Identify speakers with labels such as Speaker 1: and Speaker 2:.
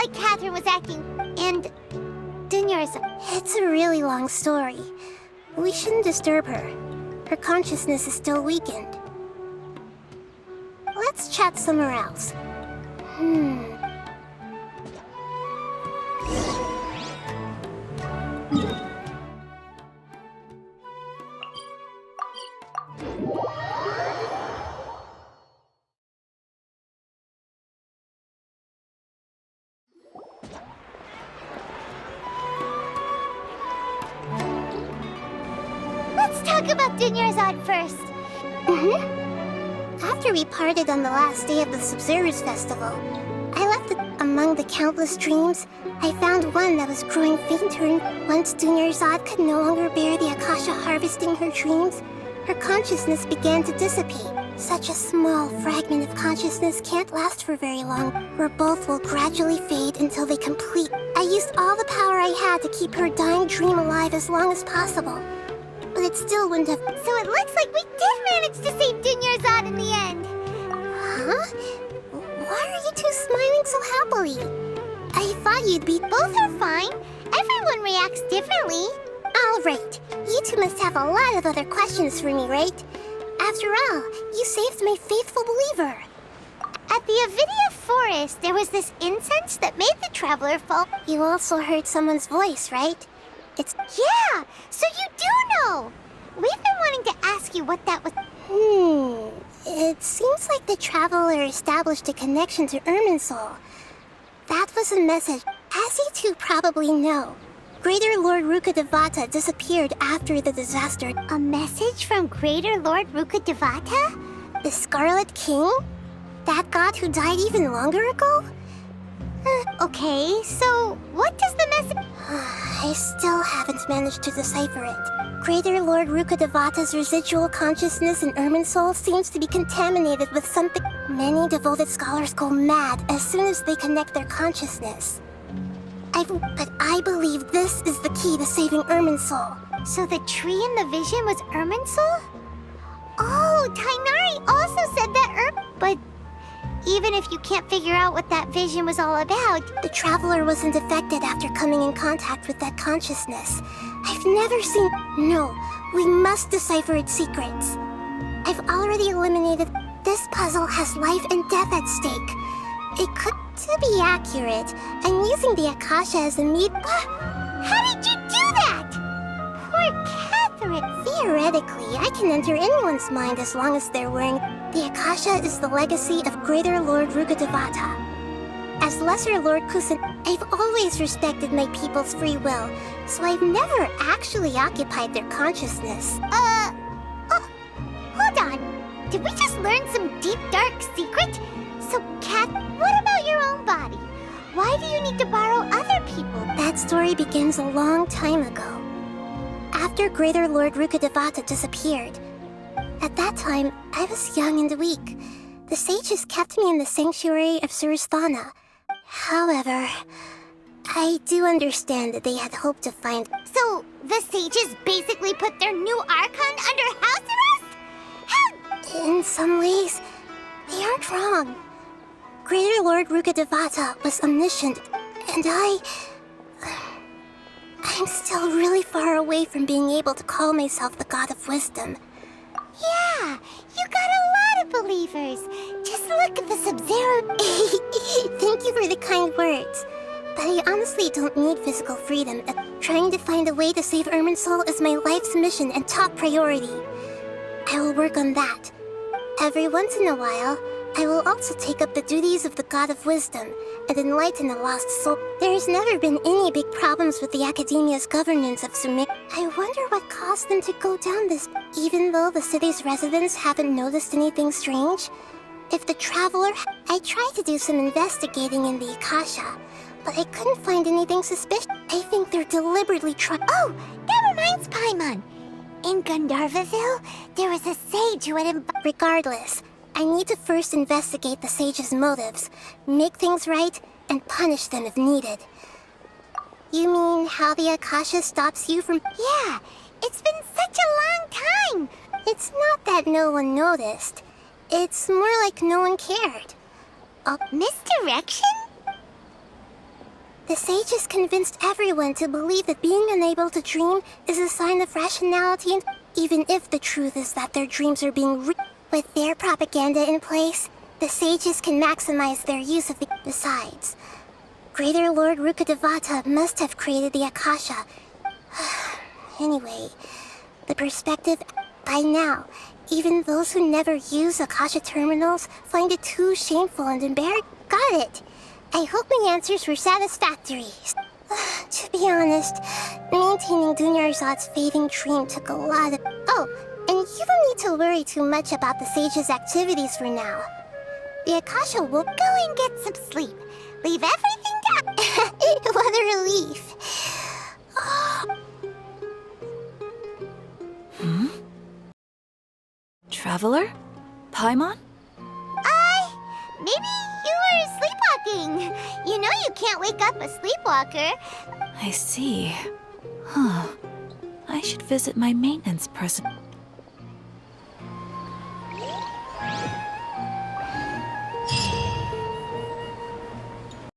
Speaker 1: like Catherine was acting, and Dinya's...
Speaker 2: It's a really long story. We shouldn't disturb her. Her consciousness is still weakened. Let's chat somewhere else.
Speaker 1: Let's talk about Dinyarzad first.
Speaker 2: After we parted on the last day of the Sub-Zero's festival, I left it among the countless dreams. I found one that was growing fainter, and once Dinyarzad could no longer bear the Akasha harvesting her dreams, her consciousness began to dissipate. Such a small fragment of consciousness can't last for very long, where both will gradually fade until they complete. I used all the power I had to keep her dying dream alive as long as possible. But it still wouldn't have...
Speaker 1: So it looks like we did manage to save Dinyarzad in the end.
Speaker 2: Huh? Why are you two smiling so happily? I thought you'd be...
Speaker 1: Both are fine. Everyone reacts differently.
Speaker 2: All right. You two must have a lot of other questions for me, right? After all, you saved my faithful believer.
Speaker 1: At the Avidia Forest, there was this incense that made the traveler fall.
Speaker 2: You also heard someone's voice, right? It's...
Speaker 1: Yeah! So you do know! We've been wanting to ask you what that was.
Speaker 2: It seems like the traveler established a connection to Irminsul. That was a message. As you two probably know, Greater Lord Rukkhadevata disappeared after the disaster.
Speaker 1: A message from Greater Lord Rukkhadevata?
Speaker 2: The Scarlet King? That god who died even longer ago?
Speaker 1: Okay, so what does the message...
Speaker 2: I still haven't managed to decipher it. Greater Lord Rukkhadevata's residual consciousness in Irminsul seems to be contaminated with something. Many devoted scholars go mad as soon as they connect their consciousness. But I believe this is the key to saving Irminsul.
Speaker 1: So the tree in the vision was Irminsul? Oh, Tainari also said that But even if you can't figure out what that vision was all about...
Speaker 2: The traveler wasn't affected after coming in contact with that consciousness. I've never seen... No, we must decipher its secrets. I've already eliminated... This puzzle has life and death at stake. It could... To be accurate, I'm using the Akasha as a
Speaker 1: How did you do that? Poor Catherine.
Speaker 2: Theoretically, I can enter anyone's mind as long as they're wearing... The Akasha is the legacy of Greater Lord Rukkhadevata. As Lesser Lord Kusan, I've always respected my people's free will, so I've never actually occupied their consciousness.
Speaker 1: Hold on. Did we just learn some deep, dark secret? So, Cat, what about your own body? Why do you need to borrow other people?
Speaker 2: That story begins a long time ago. After Greater Lord Rukkhadevata disappeared. At that time, I was young and weak. The sages kept me in the sanctuary of Surasthana. However, I do understand that they had hoped to find...
Speaker 1: So, the sages basically put their new Archon under house arrest? How...
Speaker 2: In some ways, they aren't wrong. Greater Lord Rukkhadevata was omniscient, and I'm still really far away from being able to call myself the God of Wisdom.
Speaker 1: Yeah, you got a lot of believers. Just look at the Sub-Zero...
Speaker 2: Thank you for the kind words. But I honestly don't need physical freedom. Trying to find a way to save Irminsul is my life's mission and top priority. I will work on that. Every once in a while, I will also take up the duties of the God of Wisdom and enlighten a lost soul. There has never been any big problems with the Academia's governance of Sumik. I wonder what caused them to go down this... Even though the city's residents haven't noticed anything strange. If the traveler... I tried to do some investigating in the Akasha, but I couldn't find anything suspicious. I think they're deliberately trying...
Speaker 1: Oh, that reminds Paimon. In Gandharvaville, there was a sage who had...
Speaker 2: Regardless, I need to first investigate the sage's motives, make things right, and punish them if needed. You mean how the Akasha stops you from...
Speaker 1: Yeah, it's been such a long time.
Speaker 2: It's not that no one noticed. It's more like no one cared.
Speaker 1: Misdirection?
Speaker 2: The sages convinced everyone to believe that being unable to dream is a sign of rationality, and even if the truth is that their dreams are being with their propaganda in place, the sages can maximize their use of the... Besides, Greater Lord Rukkhadevata must have created the Akasha. Anyway, the perspective... By now, even those who never use Akasha terminals find it too shameful and embarrassing. Got it! I hope my answers were satisfactory. To be honest, maintaining Dunyarzad's fading dream took a lot of... Oh, and you don't need to worry too much about the sage's activities for now. The Akasha will...
Speaker 1: Go and get some sleep. Leave everything down.
Speaker 2: What a relief.
Speaker 3: Traveler? Paimon?
Speaker 1: Maybe you were sleepwalking. You know you can't wake up a sleepwalker.
Speaker 3: I see. Huh. I should visit my maintenance person.